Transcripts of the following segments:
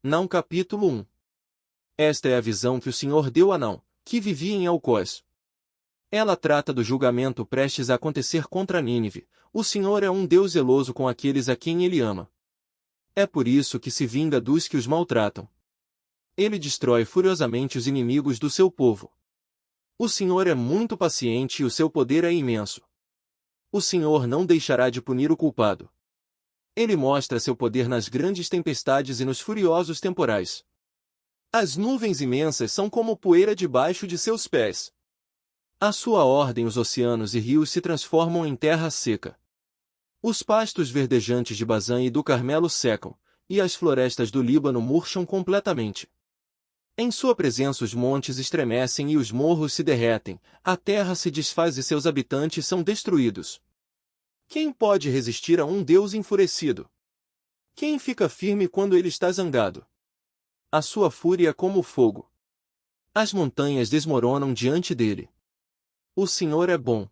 Naum capítulo 1. Esta é a visão que o Senhor deu a Naum, que vivia em Elcós. Ela trata do julgamento prestes a acontecer contra Nínive. O Senhor é um Deus zeloso com aqueles a quem Ele ama. É por isso que se vinga dos que os maltratam. Ele destrói furiosamente os inimigos do seu povo. O Senhor é muito paciente e o seu poder é imenso. O Senhor não deixará de punir o culpado. Ele mostra seu poder nas grandes tempestades e nos furiosos temporais. As nuvens imensas são como poeira debaixo de seus pés. À sua ordem os oceanos e rios se transformam em terra seca. Os pastos verdejantes de Bazã e do Carmelo secam, e as florestas do Líbano murcham completamente. Em sua presença os montes estremecem e os morros se derretem, a terra se desfaz e seus habitantes são destruídos. Quem pode resistir a um Deus enfurecido? Quem fica firme quando ele está zangado? A sua fúria é como o fogo. As montanhas desmoronam diante dele. O Senhor é bom.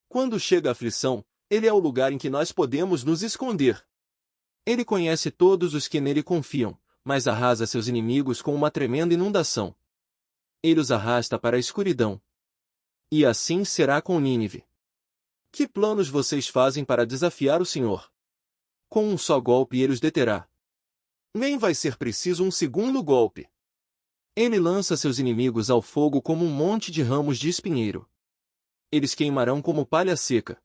Quando chega a aflição, ele é o lugar em que nós podemos nos esconder. Ele conhece todos os que nele confiam, mas arrasa seus inimigos com uma tremenda inundação. Ele os arrasta para a escuridão. E assim será com Nínive. Que planos vocês fazem para desafiar o Senhor? Com um só golpe ele os deterá. Nem vai ser preciso um segundo golpe. Ele lança seus inimigos ao fogo como um monte de ramos de espinheiro. Eles queimarão como palha seca.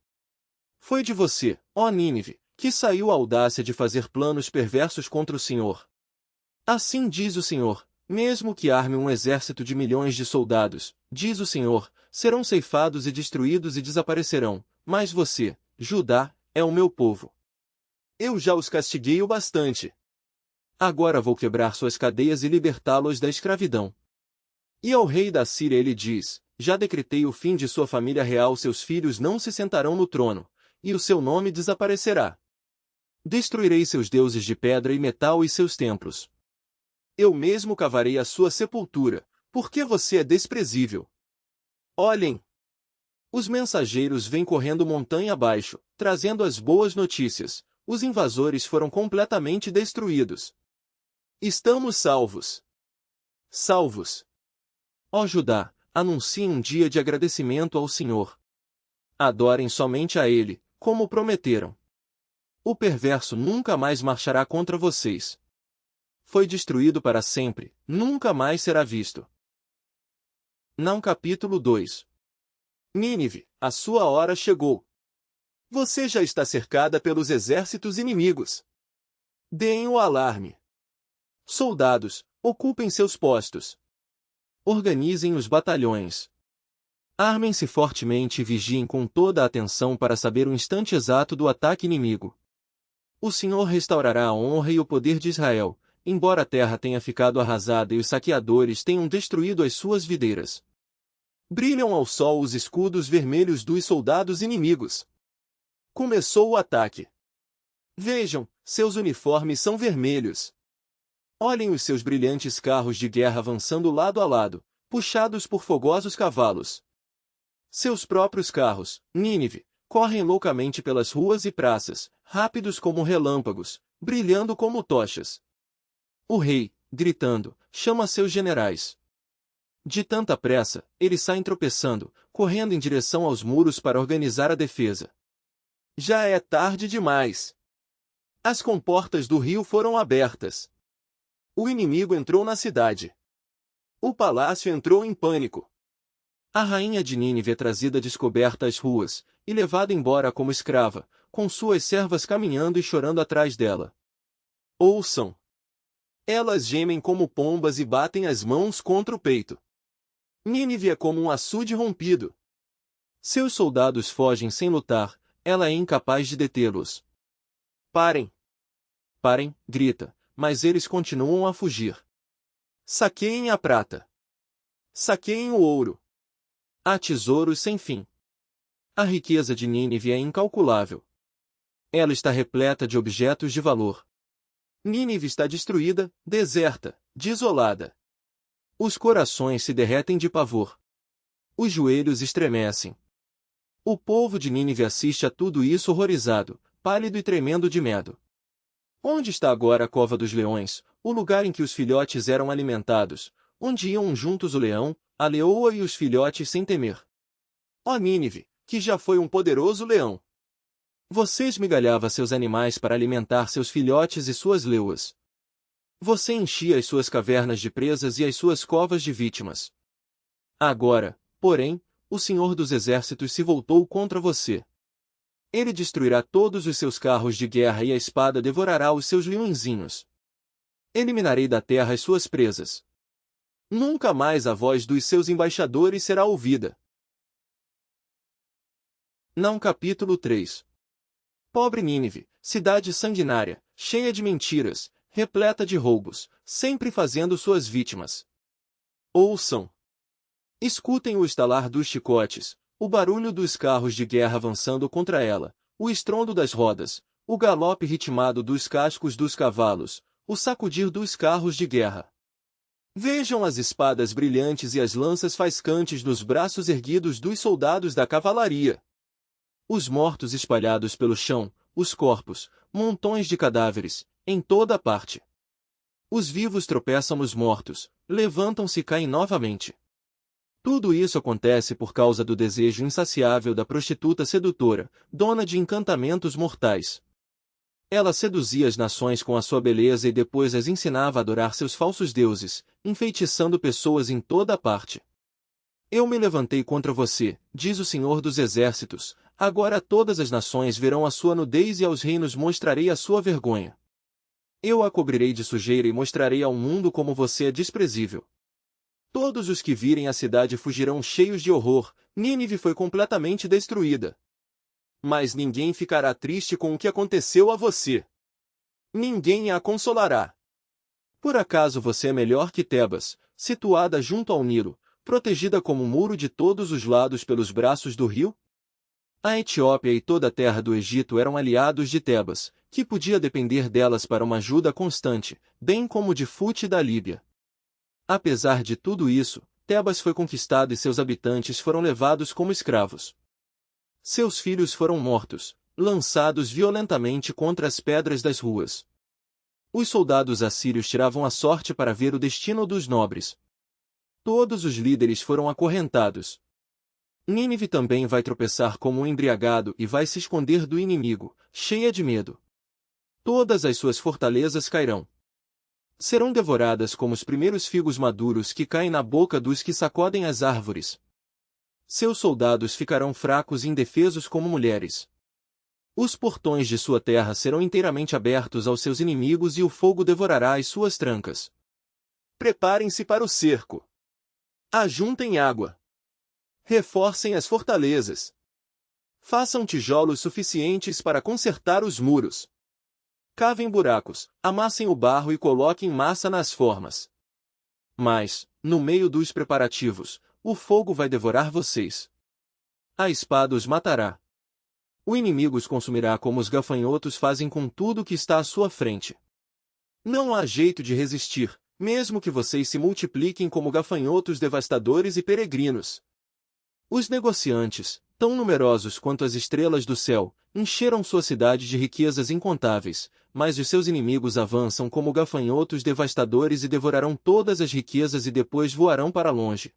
Foi de você, ó Nínive, que saiu a audácia de fazer planos perversos contra o Senhor. Assim diz o Senhor, mesmo que arme um exército de milhões de soldados, diz o Senhor, serão ceifados e destruídos e desaparecerão, mas você, Judá, é o meu povo. Eu já os castiguei o bastante. Agora vou quebrar suas cadeias e libertá-los da escravidão. E ao rei da Síria ele diz, já decretei o fim de sua família real, seus filhos não se sentarão no trono, e o seu nome desaparecerá. Destruirei seus deuses de pedra e metal e seus templos. Eu mesmo cavarei a sua sepultura, porque você é desprezível. Olhem! Os mensageiros vêm correndo montanha abaixo, trazendo as boas notícias. Os invasores foram completamente destruídos. Estamos salvos. Salvos. Ó Judá, anunciem um dia de agradecimento ao Senhor. Adorem somente a Ele, como prometeram. O perverso nunca mais marchará contra vocês. Foi destruído para sempre, nunca mais será visto. Naum capítulo 2. Nínive, a sua hora chegou. Você já está cercada pelos exércitos inimigos. Deem o alarme. Soldados, ocupem seus postos. Organizem os batalhões. Armem-se fortemente e vigiem com toda a atenção para saber o instante exato do ataque inimigo. O Senhor restaurará a honra e o poder de Israel, embora a terra tenha ficado arrasada e os saqueadores tenham destruído as suas videiras. Brilham ao sol os escudos vermelhos dos soldados inimigos. Começou o ataque. Vejam, seus uniformes são vermelhos. Olhem os seus brilhantes carros de guerra avançando lado a lado, puxados por fogosos cavalos. Seus próprios carros, Nínive, correm loucamente pelas ruas e praças, rápidos como relâmpagos, brilhando como tochas. O rei, gritando, chama seus generais. De tanta pressa, eles saem tropeçando, correndo em direção aos muros para organizar a defesa. Já é tarde demais. As comportas do rio foram abertas. O inimigo entrou na cidade. O palácio entrou em pânico. A rainha de Nínive é trazida descoberta às ruas, e levada embora como escrava, com suas servas caminhando e chorando atrás dela. Ouçam! Elas gemem como pombas e batem as mãos contra o peito. Nínive é como um açude rompido. Seus soldados fogem sem lutar, ela é incapaz de detê-los. Parem! Parem, grita, mas eles continuam a fugir. Saqueiem a prata. Saqueiem o ouro. Há tesouros sem fim. A riqueza de Nínive é incalculável. Ela está repleta de objetos de valor. Nínive está destruída, deserta, desolada. Os corações se derretem de pavor. Os joelhos estremecem. O povo de Nínive assiste a tudo isso horrorizado, pálido e tremendo de medo. Onde está agora a cova dos leões, o lugar em que os filhotes eram alimentados, onde iam juntos o leão, a leoa e os filhotes sem temer. Ó Nínive, que já foi um poderoso leão! Você esmigalhava seus animais para alimentar seus filhotes e suas leoas. Você enchia as suas cavernas de presas e as suas covas de vítimas. Agora, porém, o Senhor dos Exércitos se voltou contra você. Ele destruirá todos os seus carros de guerra e a espada devorará os seus leõezinhos. Eliminarei da terra as suas presas. Nunca mais a voz dos seus embaixadores será ouvida. Não capítulo 3. Pobre Nínive, cidade sanguinária, cheia de mentiras, repleta de roubos, sempre fazendo suas vítimas. Ouçam! Escutem o estalar dos chicotes, o barulho dos carros de guerra avançando contra ela, o estrondo das rodas, o galope ritmado dos cascos dos cavalos, o sacudir dos carros de guerra. Vejam as espadas brilhantes e as lanças faiscantes nos braços erguidos dos soldados da cavalaria. Os mortos espalhados pelo chão, os corpos, montões de cadáveres, em toda parte. Os vivos tropeçam nos mortos, levantam-se e caem novamente. Tudo isso acontece por causa do desejo insaciável da prostituta sedutora, dona de encantamentos mortais. Ela seduzia as nações com a sua beleza e depois as ensinava a adorar seus falsos deuses, enfeitiçando pessoas em toda a parte. Eu me levantei contra você, diz o Senhor dos Exércitos, agora todas as nações verão a sua nudez e aos reinos mostrarei a sua vergonha. Eu a cobrirei de sujeira e mostrarei ao mundo como você é desprezível. Todos os que virem a cidade fugirão cheios de horror, Nínive foi completamente destruída. Mas ninguém ficará triste com o que aconteceu a você. Ninguém a consolará. Por acaso você é melhor que Tebas, situada junto ao Nilo, protegida como um muro de todos os lados pelos braços do rio? A Etiópia e toda a terra do Egito eram aliados de Tebas, que podia depender delas para uma ajuda constante, bem como de Fute da Líbia. Apesar de tudo isso, Tebas foi conquistado e seus habitantes foram levados como escravos. Seus filhos foram mortos, lançados violentamente contra as pedras das ruas. Os soldados assírios tiravam a sorte para ver o destino dos nobres. Todos os líderes foram acorrentados. Nínive também vai tropeçar como um embriagado e vai se esconder do inimigo, cheia de medo. Todas as suas fortalezas cairão. Serão devoradas como os primeiros figos maduros que caem na boca dos que sacodem as árvores. Seus soldados ficarão fracos e indefesos como mulheres. Os portões de sua terra serão inteiramente abertos aos seus inimigos e o fogo devorará as suas trancas. Preparem-se para o cerco. Ajuntem água. Reforcem as fortalezas. Façam tijolos suficientes para consertar os muros. Cavem buracos, amassem o barro e coloquem massa nas formas. Mas, no meio dos preparativos, o fogo vai devorar vocês. A espada os matará. O inimigo os consumirá como os gafanhotos fazem com tudo que está à sua frente. Não há jeito de resistir, mesmo que vocês se multipliquem como gafanhotos devastadores e peregrinos. Os negociantes, tão numerosos quanto as estrelas do céu, encheram sua cidade de riquezas incontáveis, mas os seus inimigos avançam como gafanhotos devastadores e devorarão todas as riquezas e depois voarão para longe.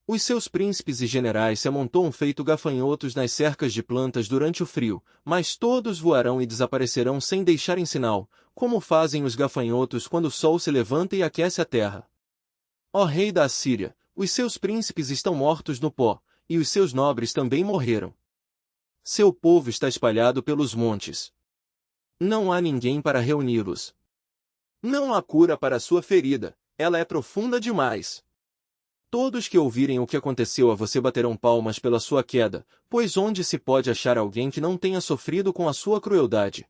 Os seus príncipes e generais se amontoam feito gafanhotos nas cercas de plantas durante o frio, mas todos voarão e desaparecerão sem deixarem sinal, como fazem os gafanhotos quando o sol se levanta e aquece a terra. Ó rei da Assíria, os seus príncipes estão mortos no pó, e os seus nobres também morreram. Seu povo está espalhado pelos montes. Não há ninguém para reuni-los. Não há cura para sua ferida, ela é profunda demais. Todos que ouvirem o que aconteceu a você baterão palmas pela sua queda, pois onde se pode achar alguém que não tenha sofrido com a sua crueldade?